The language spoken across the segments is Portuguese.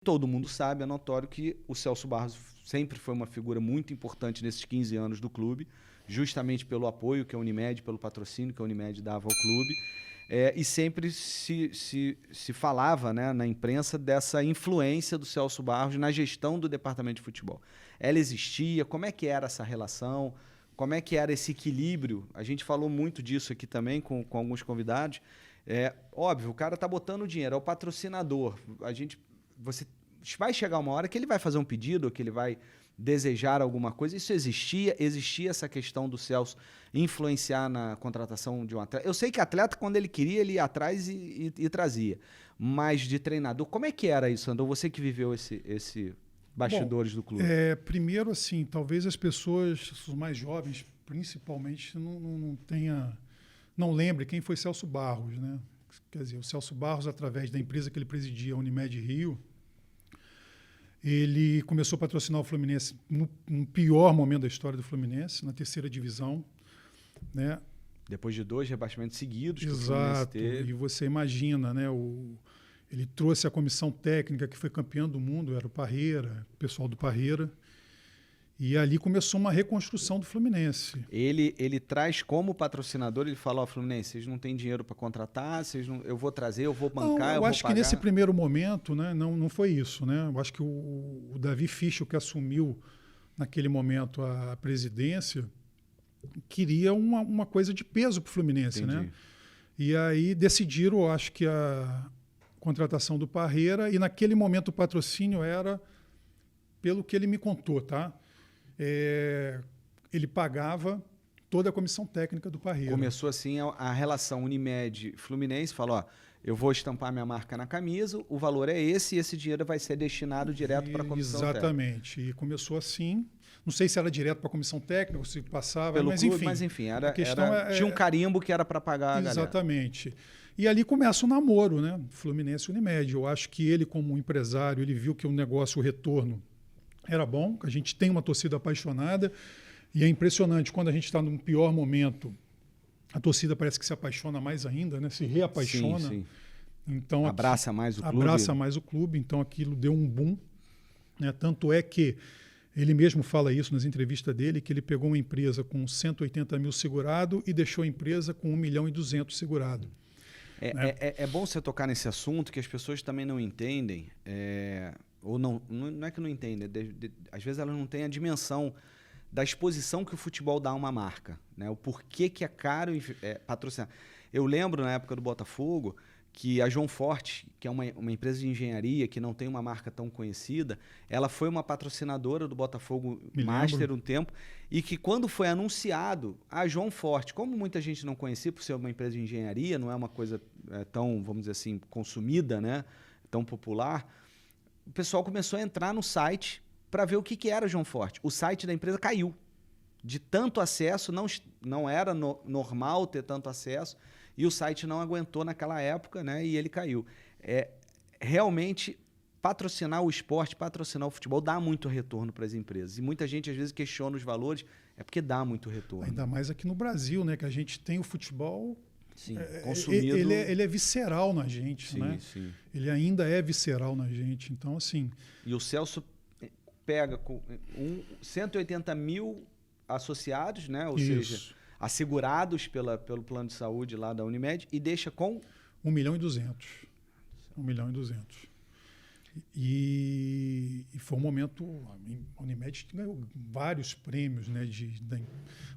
Todo mundo sabe, é notório que o Celso Barros sempre foi uma figura muito importante nesses 15 anos do clube, justamente pelo apoio que a Unimed, pelo patrocínio que a Unimed dava ao clube. E sempre se falava, né, na imprensa dessa influência do Celso Barros na gestão do departamento de futebol. Ela existia? Como é que era essa relação? Como é que era esse equilíbrio? A gente falou muito disso aqui também com alguns convidados. Óbvio, o cara está botando dinheiro, é o patrocinador. Você vai chegar uma hora que ele vai fazer um pedido, que ele vai desejar alguma coisa. Isso existia essa questão do Celso influenciar na contratação de um atleta. Eu sei que atleta, quando ele queria, ele ia atrás e trazia. Mas de treinador, como é que era isso, Andor? Você que viveu esse bastidores do clube. Primeiro, assim, talvez as pessoas, os mais jovens, principalmente, não lembrem quem foi Celso Barros, né? Quer dizer, o Celso Barros, através da empresa que ele presidia, a Unimed Rio, ele começou a patrocinar o Fluminense no pior momento da história do Fluminense, na 3ª divisão, né? Depois de 2 rebaixamentos seguidos. Exato. E você imagina, né? Ele trouxe a comissão técnica que foi campeã do mundo, era o Parreira, o pessoal do Parreira. E ali começou uma reconstrução do Fluminense. Ele traz como patrocinador, ele fala, Fluminense, vocês não têm dinheiro para contratar, eu vou trazer, eu vou bancar, eu acho vou pagar. Que nesse primeiro momento, né, não foi isso, né? Eu acho que o Davi Fischl, que assumiu naquele momento a presidência, queria uma coisa de peso para o Fluminense. Entendi. Né? E aí decidiram, acho que a contratação do Parreira, e naquele momento o patrocínio era, pelo que ele me contou, tá? Ele pagava toda a comissão técnica do Parreira. Começou assim a relação Unimed-Fluminense, falou, eu vou estampar minha marca na camisa, o valor é esse, e esse dinheiro vai ser destinado direto para a comissão técnica. Exatamente, e começou assim, não sei se era direto para a comissão técnica, ou se passava, pelo mas clube, enfim. Mas enfim, tinha um carimbo que era para pagar a galera. Exatamente. E ali começa o namoro, né? Fluminense-Unimed. Eu acho que ele, como empresário, ele viu que o negócio, o retorno, era bom, a gente tem uma torcida apaixonada, e é impressionante, quando a gente está num pior momento, a torcida parece que se apaixona mais ainda, né? Se reapaixona. Sim. Então, abraça mais o clube. Abraça mais o clube, então aquilo deu um boom. Né? Tanto é que ele mesmo fala isso nas entrevistas dele, que ele pegou uma empresa com 180 mil segurado e deixou a empresa com 1,2 milhão segurado. É bom você tocar nesse assunto, que as pessoas também não entendem, ou não é que não entendem, às vezes elas não têm a dimensão da exposição que o futebol dá a uma marca, né? O porquê que é caro patrocinar. Eu lembro, na época do Botafogo, que a João Forte, que é uma empresa de engenharia que não tem uma marca tão conhecida, ela foi uma patrocinadora do Botafogo Master um tempo, e que quando foi anunciado, a João Forte, como muita gente não conhecia por ser uma empresa de engenharia, não é uma coisa tão, vamos dizer assim, consumida, né? Tão popular, o pessoal começou a entrar no site para ver o que era a João Forte. O site da empresa caiu. De tanto acesso, não era normal ter tanto acesso, e o site não aguentou naquela época, né? E ele caiu. Realmente, patrocinar o esporte, patrocinar o futebol dá muito retorno para as empresas. E muita gente, às vezes, questiona os valores, porque dá muito retorno. Ainda mais aqui no Brasil, né? Que a gente tem o futebol... Sim, consumido... Ele é visceral na gente, sim, né? Sim. Ele ainda é visceral na gente. Então, assim... E o Celso pega com 180 mil associados, né? Ou seja, assegurados pelo plano de saúde lá da Unimed, e deixa com 1,2 milhão. 1,2 milhão. E foi um momento, a Unimed ganhou vários prêmios, né,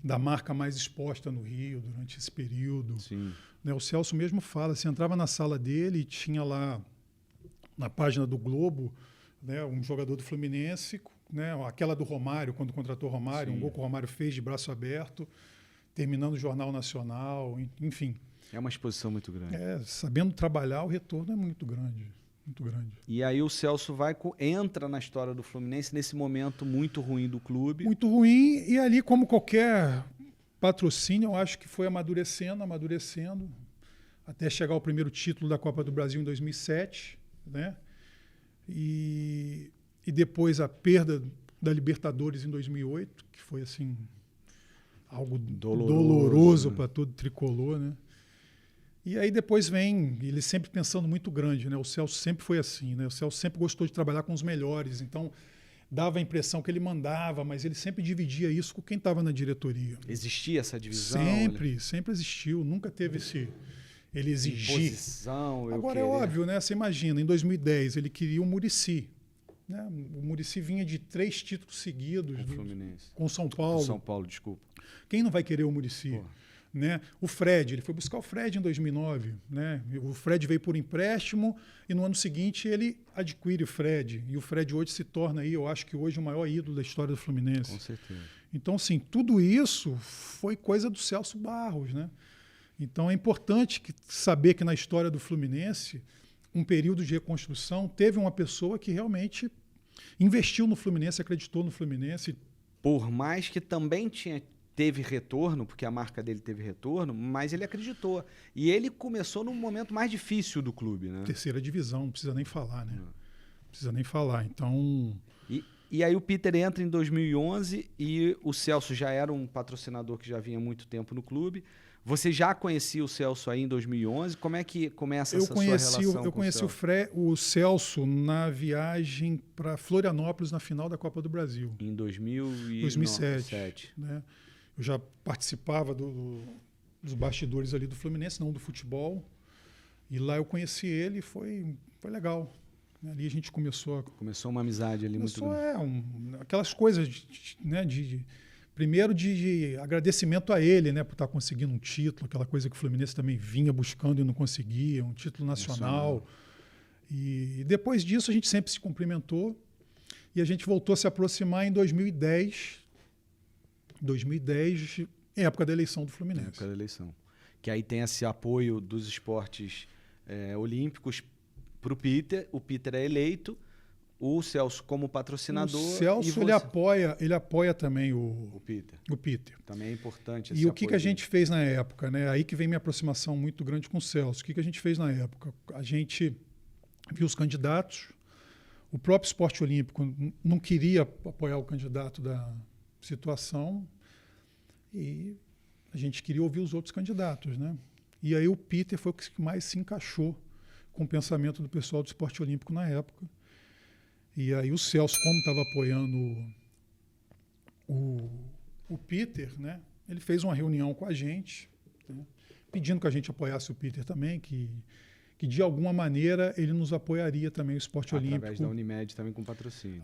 da marca mais exposta no Rio durante esse período. Sim. Né, o Celso mesmo fala, você entrava na sala dele e tinha lá na página do Globo, né, um jogador do Fluminense, né, aquela do Romário, quando contratou o Romário, Sim. Um gol que o Romário fez de braço aberto, terminando o Jornal Nacional, enfim. É uma exposição muito grande. Sabendo trabalhar, o retorno é muito grande. Muito grande. E aí o Celso entra na história do Fluminense nesse momento muito ruim do clube. Muito ruim, e ali, como qualquer patrocínio, eu acho que foi amadurecendo, até chegar ao primeiro título da Copa do Brasil em 2007, né? E depois a perda da Libertadores em 2008, que foi assim algo doloroso para todo tricolor, né? E aí depois vem, ele sempre pensando muito grande, né? O Celso sempre foi assim, né? O Celso sempre gostou de trabalhar com os melhores, então dava a impressão que ele mandava, mas ele sempre dividia isso com quem estava na diretoria. Existia essa divisão? Sempre existiu, nunca teve ele exigir. Imposição, Agora é óbvio, né? Você imagina, em 2010 ele queria o Muricy. Né? O Muricy vinha de 3 títulos seguidos com o Fluminense. Com São Paulo. Com São Paulo, desculpa. Quem não vai querer o Muricy? Né? O Fred, ele foi buscar o Fred em 2009. Né? O Fred veio por empréstimo e no ano seguinte ele adquire o Fred. E o Fred hoje se torna, aí, eu acho que hoje, o maior ídolo da história do Fluminense. Com certeza. Então, assim, tudo isso foi coisa do Celso Barros. Né? Então é importante saber que na história do Fluminense, um período de reconstrução, teve uma pessoa que realmente investiu no Fluminense, acreditou no Fluminense. Por mais que também teve retorno, porque a marca dele teve retorno, mas ele acreditou. E ele começou no momento mais difícil do clube, né? 3ª divisão, não precisa nem falar, né? Não precisa nem falar. Então... E aí o Peter entra em 2011 e o Celso já era um patrocinador que já vinha há muito tempo no clube. Você já conhecia o Celso aí em 2011? Como é que começa essa sua relação? Eu conheci o Celso na viagem para Florianópolis na final da Copa do Brasil. Em 2007. Né? Eu já participava dos bastidores ali do Fluminense, não do futebol. E lá eu conheci ele e foi legal. Ali a gente começou uma amizade ali muito grande. Aquelas coisas, né, primeiro de agradecimento a ele, né, por estar conseguindo um título, aquela coisa que o Fluminense também vinha buscando e não conseguia, um título nacional. E depois disso a gente sempre se cumprimentou e a gente voltou a se aproximar em 2010, época da eleição do Fluminense. Época da eleição. Que aí tem esse apoio dos esportes olímpicos para o Peter é eleito, o Celso como patrocinador. O Celso ele apoia também o Peter. Também é importante esse apoio. E o que a gente fez na época? Né? Aí que vem minha aproximação muito grande com o Celso. O que a gente fez na época? A gente viu os candidatos, o próprio Esporte Olímpico não queria apoiar o candidato da situação e a gente queria ouvir os outros candidatos. Né? E aí o Peter foi o que mais se encaixou com o pensamento do pessoal do Esporte Olímpico na época. E aí o Celso, como estava apoiando o Peter, né, ele fez uma reunião com a gente, né, pedindo que a gente apoiasse o Peter também, que de alguma maneira ele nos apoiaria também, o Esporte Olímpico. Através da Unimed também com patrocínio.